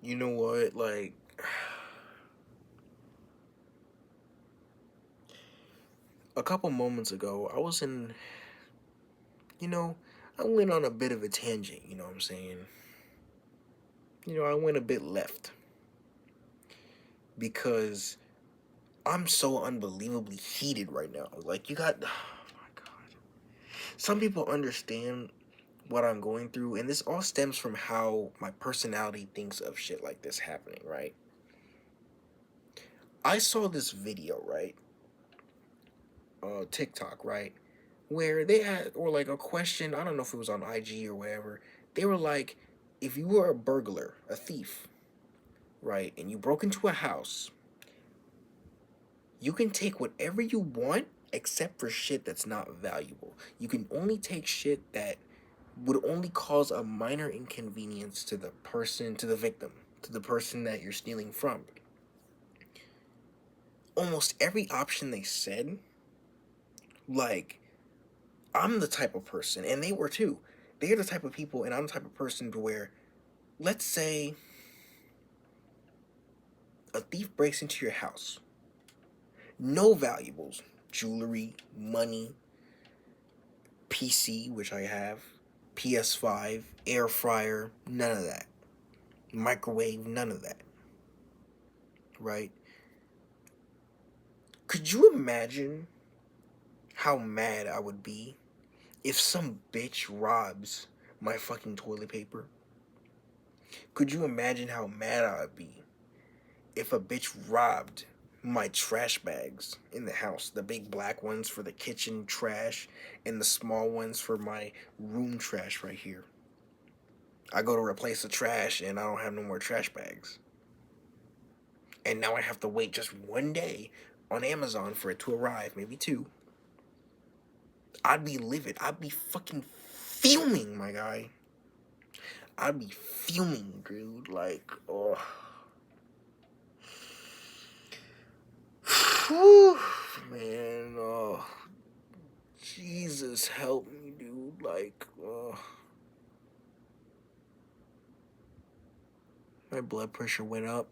You know what? Like, a couple moments ago, I was in, you know, I went on a bit of a tangent, you know what I'm saying? I went a bit left because I'm so unbelievably heated right now. Like, oh my God. Some people understand what I'm going through, and this all stems from how my personality thinks of shit like this happening, right? I saw this video, right? TikTok, right? Where they had, or like a question, I don't know if it was on IG or whatever. They were like, if you were a burglar, a thief, right, and you broke into a house, you can take whatever you want except for shit that's not valuable. You can only take shit that would only cause a minor inconvenience to the person, to the victim, to the person that you're stealing from. Almost every option they said, like, I'm the type of person, and they were too. They're the type of people, and I'm the type of person to where, let's say, a thief breaks into your house. No valuables, jewelry, money, PC, which I have, PS5, air fryer, none of that. Microwave, none of that. Right? Could you imagine how mad I would be if some bitch robs my fucking toilet paper? Could you imagine how mad I would be if a bitch robbed my trash bags in the house? The big black ones for the kitchen trash and the small ones for my room trash right here. I go to replace the trash and I don't have no more trash bags. And now I have to wait just one day on Amazon for it to arrive, maybe two. I'd be livid. I'd be fucking fuming, my guy. I'd be fuming, dude. Like, oh. Whew, man, oh. Jesus, help me, dude. Like, oh. My blood pressure went up,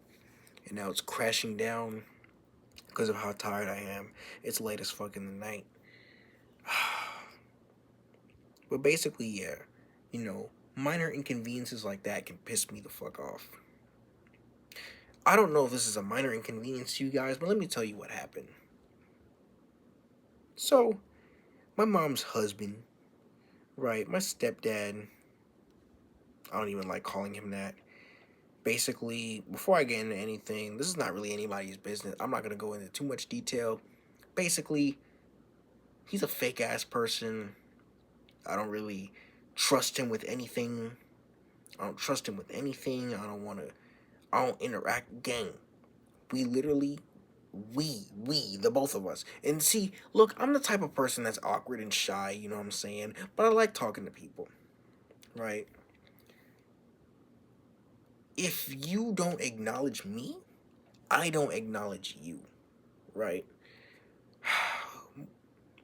and now it's crashing down because of how tired I am. It's late as fuck in the night. But basically, yeah, minor inconveniences like that can piss me the fuck off. I don't know if this is a minor inconvenience to you guys, but let me tell you what happened. So, my mom's husband, right, my stepdad, I don't even like calling him that. Basically, before I get into anything, this is not really anybody's business. I'm not going to go into too much detail. Basically, he's a fake ass person. I don't really trust him with anything. I don't trust him with anything. I don't interact. Gang, we literally, the both of us. And see, look, I'm the type of person that's awkward and shy, you know what I'm saying? But I like talking to people, right? If you don't acknowledge me, I don't acknowledge you, right?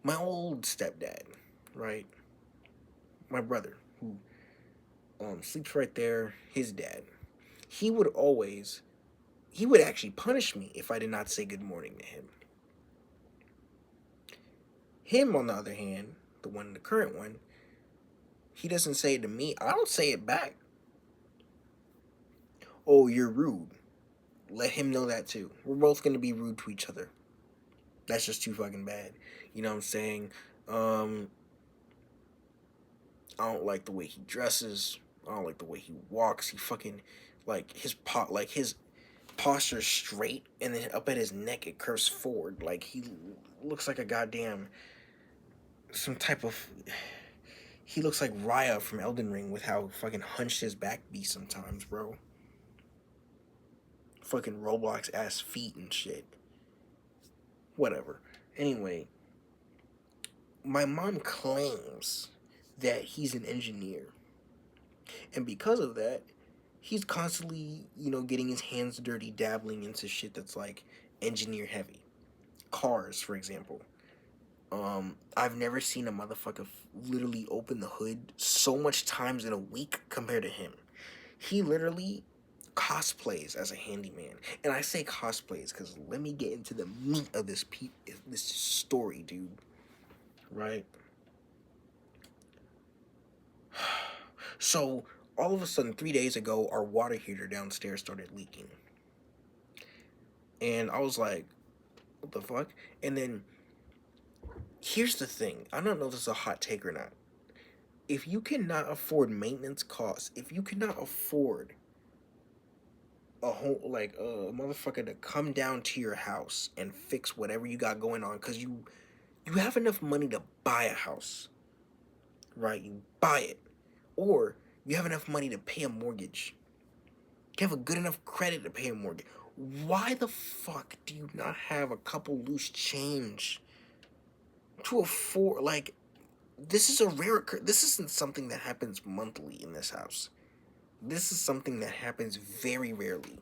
My old stepdad, right? My brother, who sleeps right there, his dad, he would always, he would actually punish me if I did not say good morning to him. Him, on the other hand, the current one, he doesn't say it to me. I don't say it back. Oh, you're rude. Let him know that too. We're both gonna be rude to each other. That's just too fucking bad. You know what I'm saying? Um, I don't like the way he dresses. I don't like the way he walks. He fucking like his posture straight, and then up at his neck it curves forward. Like he looks like a goddamn some type of. He looks like Raya from Elden Ring with how fucking hunched his back be sometimes, bro. Fucking Roblox ass feet and shit. Whatever. Anyway, my mom claims that he's an engineer. And because of that, he's constantly, getting his hands dirty, dabbling into shit that's like engineer heavy. Cars, for example. I've never seen a motherfucker literally open the hood so much times in a week compared to him. He literally cosplays as a handyman. And I say cosplays because let me get into the meat of this story, dude. Right? So, all of a sudden, 3 days ago, our water heater downstairs started leaking. And I was like, what the fuck? And then, here's the thing. I don't know if this is a hot take or not. If you cannot afford maintenance costs, if you cannot afford a whole like a motherfucker to come down to your house and fix whatever you got going on, because you have enough money to buy a house, right? You buy it, or you have enough money to pay a mortgage. You have a good enough credit to pay a mortgage. Why the fuck do you not have a couple loose change to afford? Like, this is a rare. This isn't something that happens monthly in this house. This is something that happens very rarely.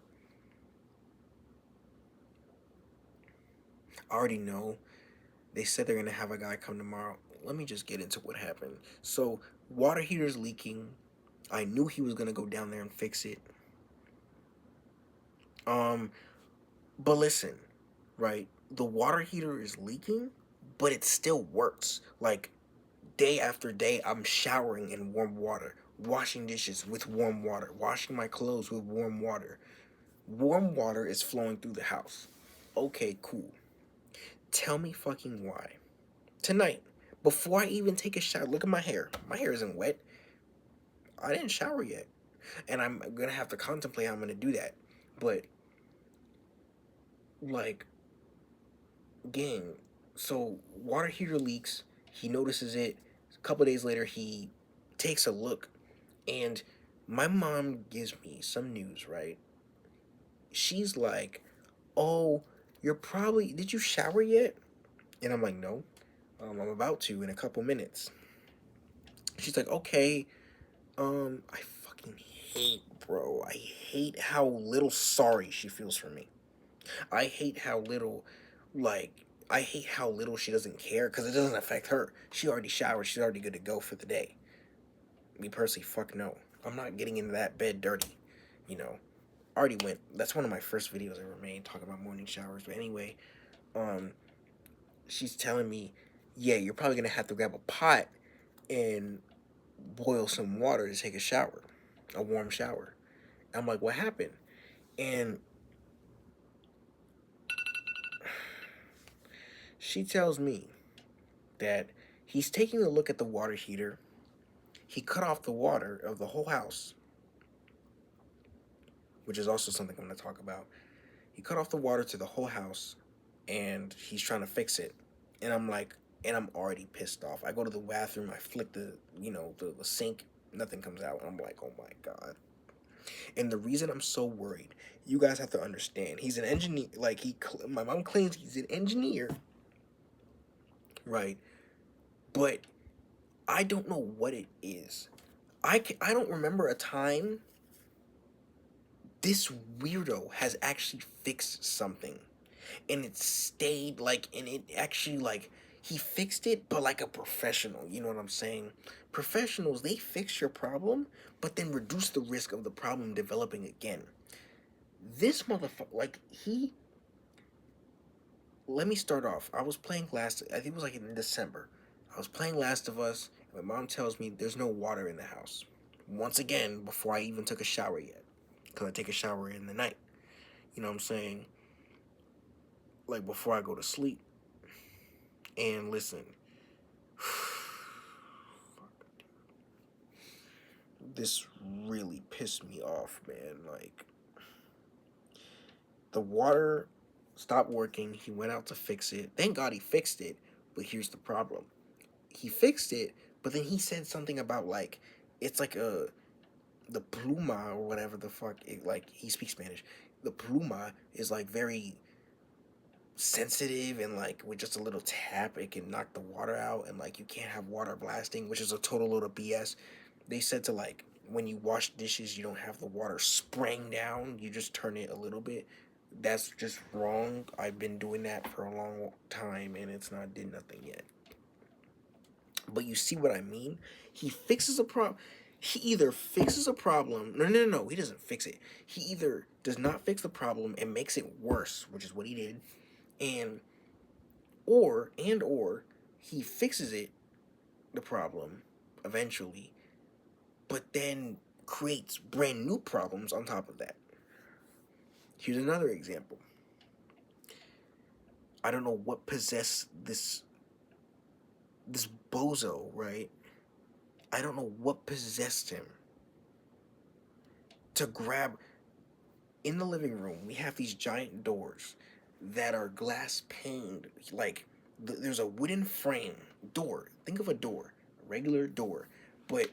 I already know. They said they're gonna have a guy come tomorrow. Let me just get into what happened. So, water heater's leaking. I knew he was gonna go down there and fix it. Um, but listen, right? The water heater is leaking, but it still works. Like, day after day, I'm showering in warm water, washing dishes with warm water, washing my clothes with warm water. Warm water is flowing through the house. Okay, cool. Tell me fucking why. Tonight, before I even take a shower, look at my hair. My hair isn't wet. I didn't shower yet. And I'm gonna have to contemplate how I'm gonna do that. But, like, gang, so water heater leaks. He notices it. A couple days later, he takes a look. And my mom gives me some news, right? She's like, oh, did you shower yet? And I'm like, no. I'm about to in a couple minutes. She's like, okay. I fucking hate, bro. I hate how little sorry she feels for me. I hate how little, like, I hate how little she doesn't care because it doesn't affect her. She already showered. She's already good to go for the day. Me personally, fuck no. I'm not getting into that bed dirty. You know, already went. That's one of my first videos I ever made talking about morning showers. But anyway, um, she's telling me, yeah, you're probably gonna have to grab a pot and boil some water to take a shower, a warm shower. I'm like, what happened? And she tells me that he's taking a look at the water heater. He cut off the water of the whole house, which is also something I'm going to talk about. He cut off the water to the whole house, and he's trying to fix it. And I'm like, and I'm already pissed off. I go to the bathroom, I flick the sink, nothing comes out. I'm like, oh my God. And the reason I'm so worried, you guys have to understand, he's an engineer. Like, my mom claims he's an engineer, right? But I don't know what it is. I don't remember a time this weirdo has actually fixed something and it stayed like, and it actually, like, he fixed it, but like a professional. You know what I'm saying? Professionals, they fix your problem but then reduce the risk of the problem developing again. This motherfucker, like, let me start off. I was playing I think it was like in December. I was playing Last of Us, and my mom tells me there's no water in the house. Once again, before I even took a shower yet. Because I take a shower in the night. You know what I'm saying? Like, before I go to sleep. And listen. This really pissed me off, man. Like, the water stopped working. He went out to fix it. Thank God he fixed it. But here's the problem. He fixed it, but then he said something about, like, it's like the pluma or whatever the fuck. Like, he speaks Spanish. The pluma is like very sensitive, and like with just a little tap it can knock the water out, and like you can't have water blasting, which is a total load of BS. They said to, like, when you wash dishes, you don't have the water spraying down, you just turn it a little bit. That's just wrong. I've been doing that for a long time and it's not did nothing yet. But you see what I mean? He fixes a problem. He either fixes a problem. No. He doesn't fix it. He either does not fix the problem and makes it worse, which is what he did, and or he fixes it, the problem, eventually, but then creates brand new problems on top of that. Here's another example. I don't know what possessed this bozo, right? I don't know what possessed him to grab. In the living room, we have these giant doors that are glass paned. Like, there's a wooden frame door. Think of a door, a regular door, but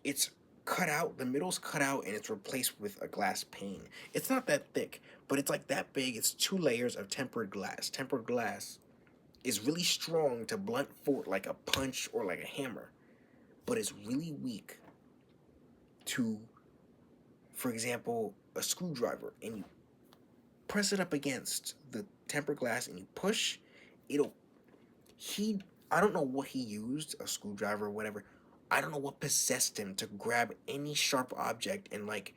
it's cut out. The middle's cut out and it's replaced with a glass pane. It's not that thick, but it's like that big. It's 2 layers of tempered glass. Tempered glass is really strong to blunt force like a punch or like a hammer, but it's really weak to, for example, a screwdriver, and you press it up against the tempered glass and you push, it'll I don't know what he used, a screwdriver or whatever. I don't know what possessed him to grab any sharp object and like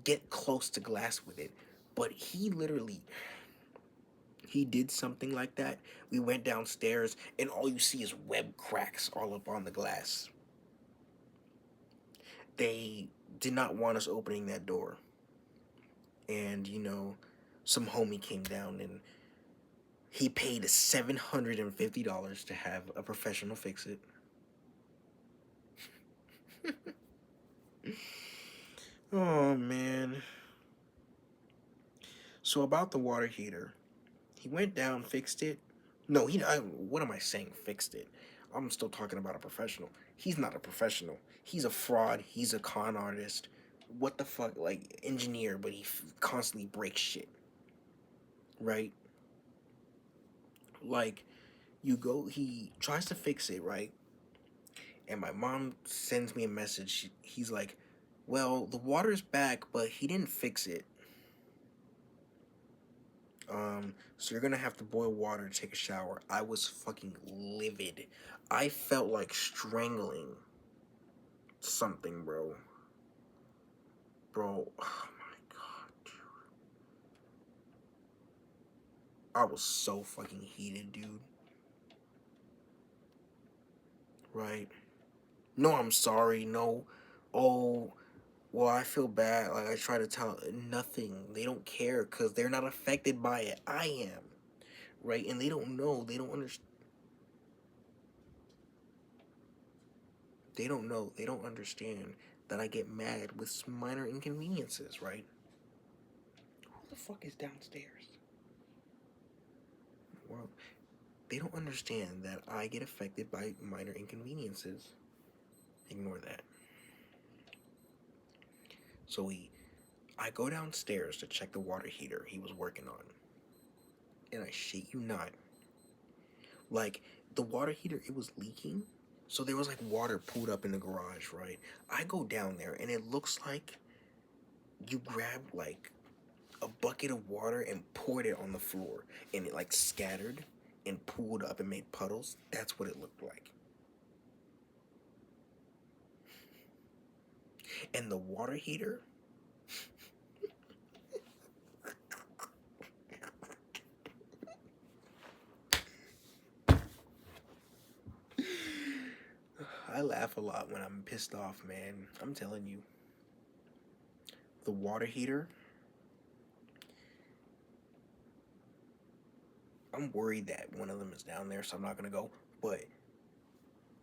get close to glass with it. But he did something like that. We went downstairs and all you see is web cracks all up on the glass. They did not want us opening that door. And some homie came down and he paid $750 to have a professional fix it. Oh, man. So about the water heater, he went down, fixed it. No, what am I saying? Fixed it. I'm still talking about a professional. He's not a professional. He's a fraud. He's a con artist. What the fuck? Like, engineer, but he constantly breaks shit. Right? Like, he tries to fix it, right? And my mom sends me a message. He's like, well, the water's back, but he didn't fix it. So you're gonna have to boil water to take a shower. I was fucking livid. I felt like strangling something, bro. Bro, oh my god, dude. I was so fucking heated, dude. Right? No, I'm sorry. No. Oh, well, I feel bad. Like, I try to tell nothing. They don't care because they're not affected by it. I am. Right? And they don't know. They don't understand. They don't know. They don't understand that I get mad with minor inconveniences, right? Who the fuck is downstairs? Well, they don't understand that I get affected by minor inconveniences. Ignore that. So I go downstairs to check the water heater he was working on. And I shit you not. Like, the water heater, it was leaking. So there was like water pulled up in the garage, right? I go down there and it looks like you grab like a bucket of water and poured it on the floor. And it like scattered and pooled up and made puddles. That's what it looked like. And the water heater, I laugh a lot when I'm pissed off, man. I'm telling you. The water heater, I'm worried that one of them is down there, so I'm not gonna go. But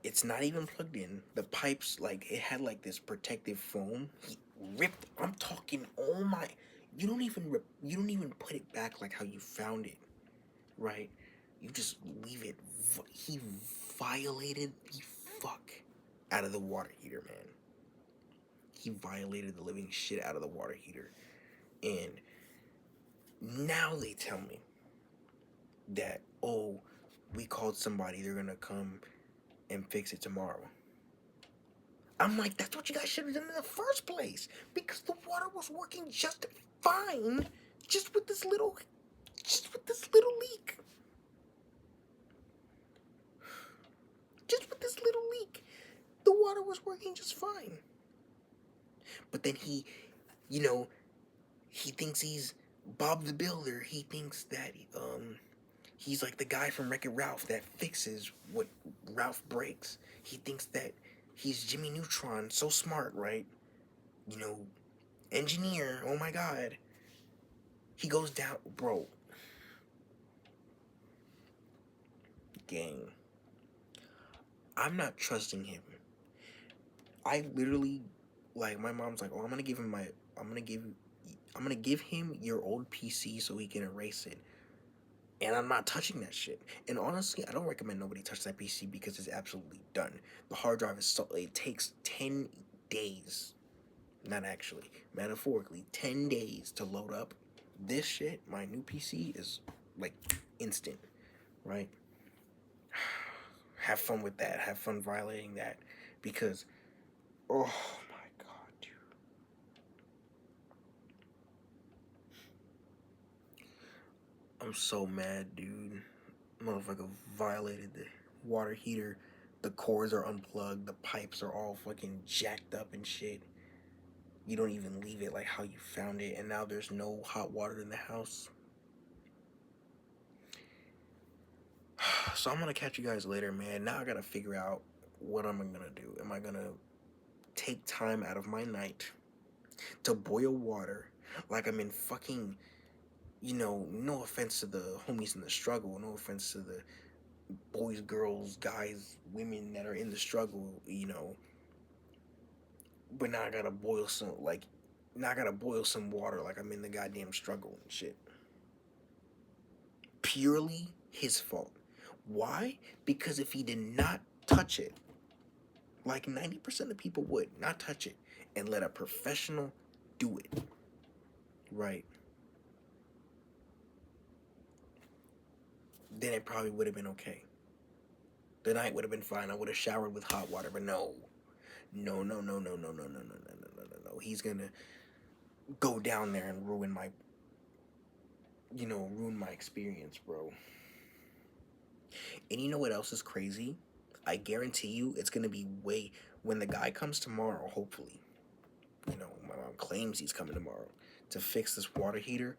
it's not even plugged in. The pipes, like, it had like this protective foam. He ripped. I'm talking. Oh my! You don't even put it back like how you found it, right? You just leave it. He violated the fuck out of the water heater, man. He violated the living shit out of the water heater, and now they tell me that, oh, we called somebody, they're gonna come and fix it tomorrow. I'm like, that's what you guys should have done in the first place, because the water was working just fine, just with this little leak. Just with this little leak. The water was working just fine. But then he, you know, he thinks he's Bob the Builder. He thinks that he's like the guy from Wreck-It Ralph that fixes what Ralph breaks. He thinks that he's Jimmy Neutron, so smart, right? You know, engineer. Oh my God. He goes down, bro. Gang. I'm not trusting him. I literally, like, my mom's like, oh, I'm gonna give him your old PC so he can erase it. And I'm not touching that shit. And honestly, I don't recommend nobody touch that PC because it's absolutely done. The hard drive is so, it takes 10 days, not actually, metaphorically, 10 days to load up. This shit, my new PC, is like instant, right? Have fun with that. Have fun violating that. Because, oh my God, dude. I'm so mad, dude. Motherfucker violated the water heater. The cords are unplugged. The pipes are all fucking jacked up and shit. You don't even leave it like how you found it. And now there's no hot water in the house. So I'm gonna catch you guys later, man. Now I gotta figure out what I'm gonna do. Am I gonna take time out of my night to boil water like I'm in fucking, no offense to the homies in the struggle, no offense to the boys, girls, guys, women that are in the struggle, but now I gotta boil some, water like I'm in the goddamn struggle and shit. Purely his fault. Why? Because if he did not touch it, like 90% of people would not touch it and let a professional do it, right? Then it probably would have been okay. The night would have been fine. I would have showered with hot water, but no. No, no, no, no, no, no, no, no, no, no, no, no, no. He's gonna go down there and ruin my experience, bro. And you know what else is crazy? I guarantee you it's gonna be when the guy comes tomorrow, hopefully. My mom claims he's coming tomorrow to fix this water heater.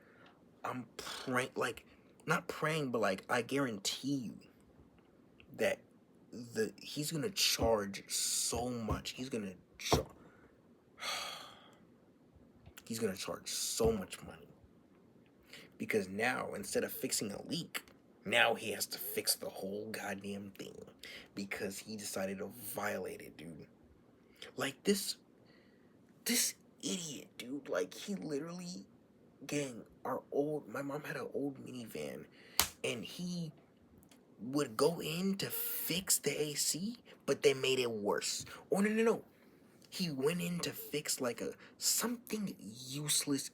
I'm praying, like, not praying, but like, I guarantee you that he's gonna charge so much. He's gonna charge so much money. Because now, instead of fixing a leak, now he has to fix the whole goddamn thing. Because he decided to violate it, dude. Like, this idiot, dude. Like, he literally, gang, my mom had an old minivan, and he would go in to fix the AC, but they made it worse. Oh, no. He went in to fix something useless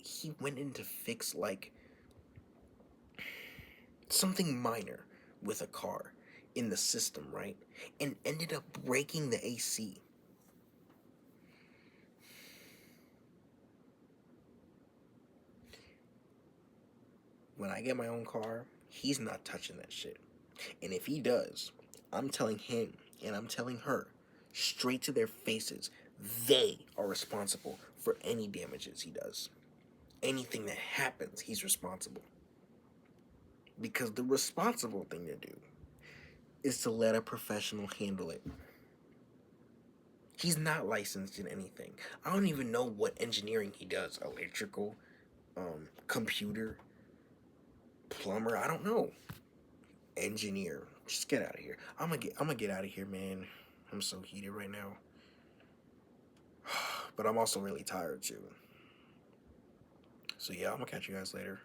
he went in to fix something minor with a car in the system, right? And ended up breaking the AC. When I get my own car, he's not touching that shit. And if he does, I'm telling him and I'm telling her straight to their faces, they are responsible for any damages he does. Anything that happens, he's responsible. Because the responsible thing to do is to let a professional handle it. He's not licensed in anything. I don't even know what engineering he does. Electrical, computer, plumber, I don't know. Engineer. Just get out of here. I'm gonna get out of here, man. I'm so heated right now. But I'm also really tired too. So yeah, I'm gonna catch you guys later.